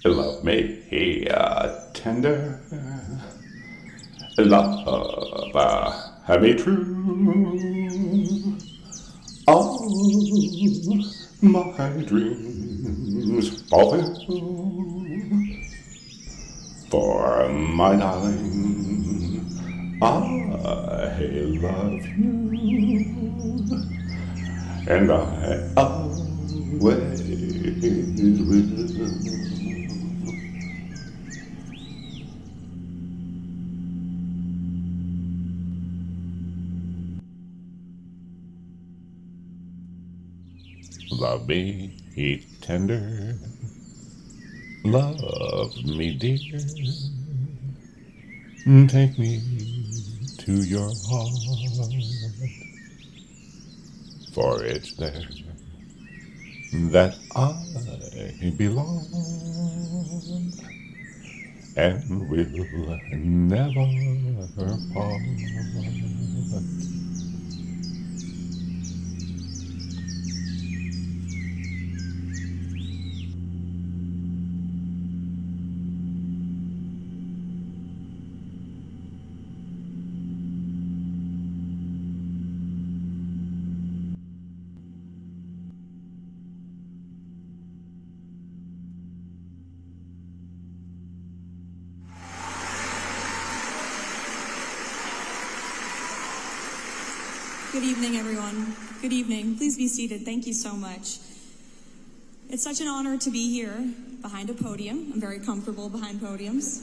Love me tender, love have me true. All my dreams fulfill for my darling. I love you, and I always will. Love me tender, love me dear, take me to your heart, for it's there that I belong, and will never part. Good evening, everyone. Good evening. Please be seated. Thank you so much. It's such an honor to be here behind a podium. I'm very comfortable behind podiums.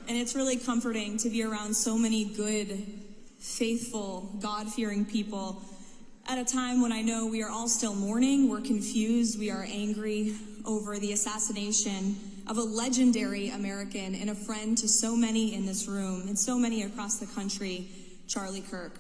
And it's really comforting to be around so many good, faithful, God-fearing people at a time when I know we are all still mourning, we're confused, we are angry over the assassination of a legendary American and a friend to so many in this room and so many across the country, Charlie Kirk.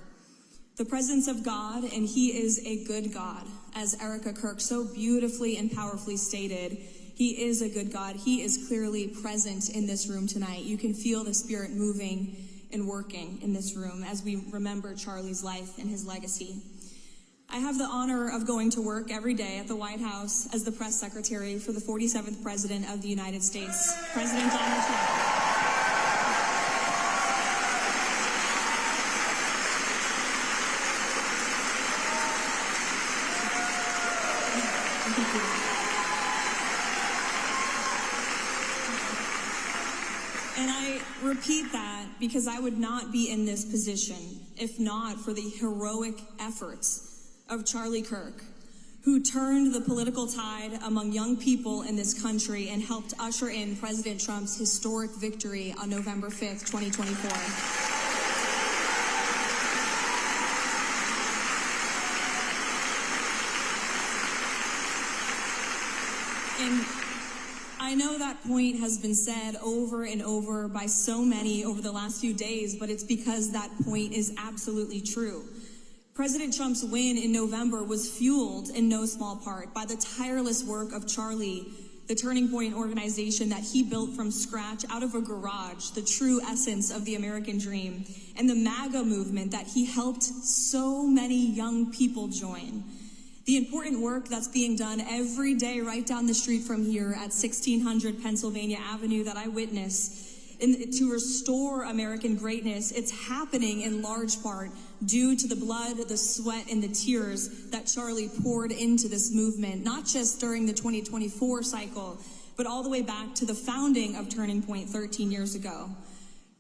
The presence of God, and he is a good God, as Erica Kirk so beautifully and powerfully stated. He is a good God. He is clearly present in this room tonight. You can feel the Spirit moving and working in this room as we remember Charlie's life and his legacy. I have the honor of going to work every day at the White House as the press secretary for the 47th President of the United States, President Donald Trump. And I repeat that because I would not be in this position if not for the heroic efforts of Charlie Kirk, who turned the political tide among young people in this country and helped usher in President Trump's historic victory on November 5th, 2024. And I know that point has been said over and over by so many over the last few days, but it's because that point is absolutely true. President Trump's win in November was fueled in no small part by the tireless work of Charlie, the Turning Point organization that he built from scratch out of a garage, the true essence of the American dream, and the MAGA movement that he helped so many young people join. The important work that's being done every day right down the street from here at 1600 Pennsylvania Avenue that I witness to restore American greatness, it's happening in large part due to the blood, the sweat, and the tears that Charlie poured into this movement, not just during the 2024 cycle, but all the way back to the founding of Turning Point 13 years ago.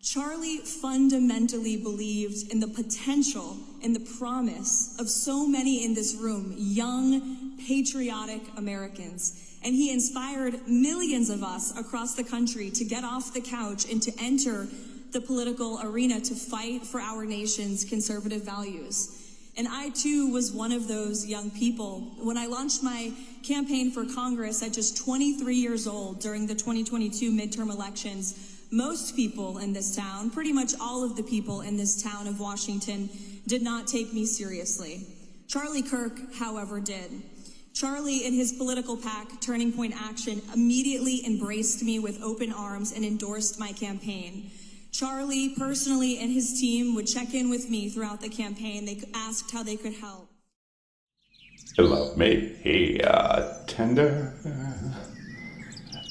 Charlie fundamentally believed in the potential and the promise of so many in this room, young, patriotic Americans. And he inspired millions of us across the country to get off the couch and to enter the political arena to fight for our nation's conservative values. And I, too, was one of those young people. When I launched my campaign for Congress at just 23 years old during the 2022 midterm elections, most people in this town, pretty much all of the people in this town of Washington, did not take me seriously. Charlie Kirk, however, did. Charlie and his political PAC, Turning Point Action, immediately embraced me with open arms and endorsed my campaign. Charlie, personally, and his team would check in with me throughout the campaign. They asked how they could help. Love me tender,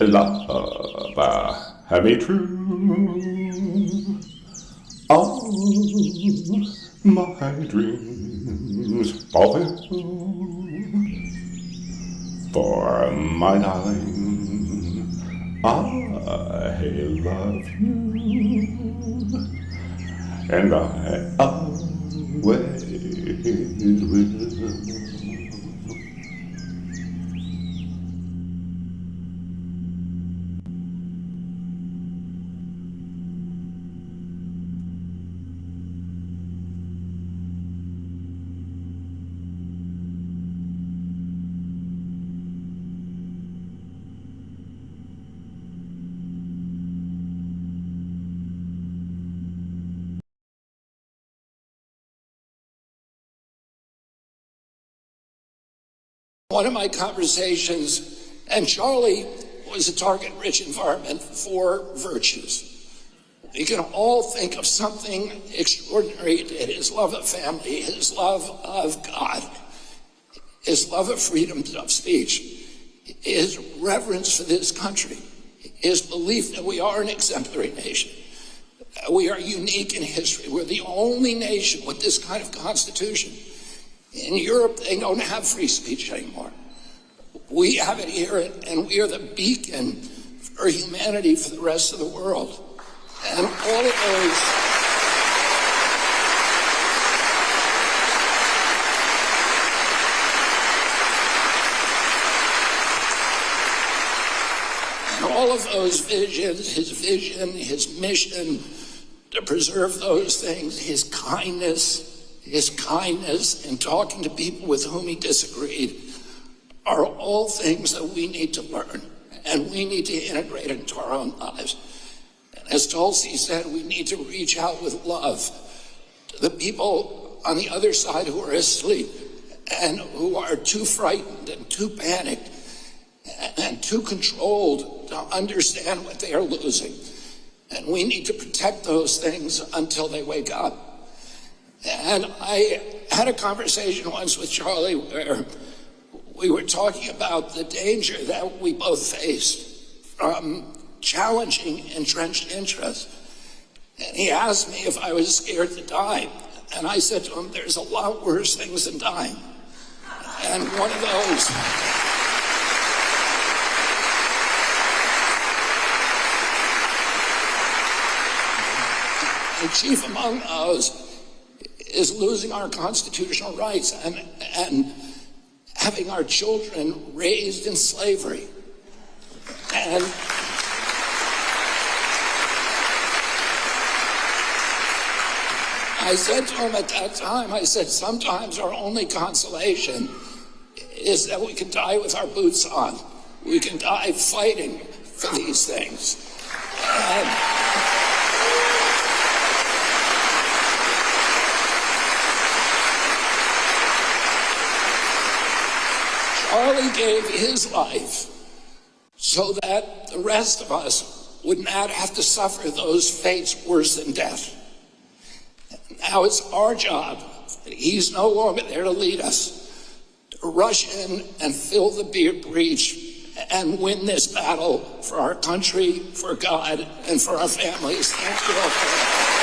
love, me true. All my dreams fulfill for my darling. I love you, and I always will. One of my conversations, and Charlie was a target-rich environment for virtues. We can all think of something extraordinary he did: his love of family, his love of God, his love of freedom of speech, his reverence for this country, his belief that we are an exemplary nation. We are unique in history. We're the only nation with this kind of constitution. In Europe, they don't have free speech anymore. We have it here, and we are the beacon for humanity for the rest of the world. And all of those visions, his vision, his mission to preserve those things, his kindness in talking to people with whom he disagreed, are all things that we need to learn and we need to integrate into our own lives. And as Tulsi said, we need to reach out with love to the people on the other side who are asleep and who are too frightened and too panicked and too controlled to understand what they are losing. And we need to protect those things until they wake up. And I had a conversation once with Charlie where we were talking about the danger that we both faced from challenging entrenched interests. And he asked me if I was scared to die. And I said to him, there's a lot worse things than dying. And one of those, and chief among those, is losing our constitutional rights and having our children raised in slavery. And I said to him at that time, I said, sometimes our only consolation is that we can die with our boots on. We can die fighting for these things. And Charlie gave his life so that the rest of us would not have to suffer those fates worse than death. Now it's our job, he's no longer there to lead us, to rush in and fill the breach and win this battle for our country, for God, and for our families. Thank you all for that.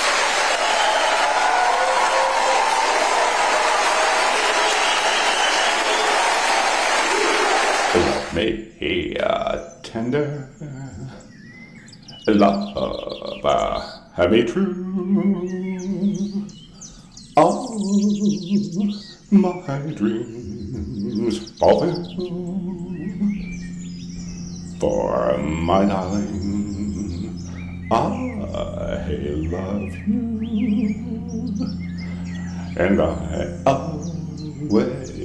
Love me tender, love me true. All my dreams fulfill for my darling. I love you, and I always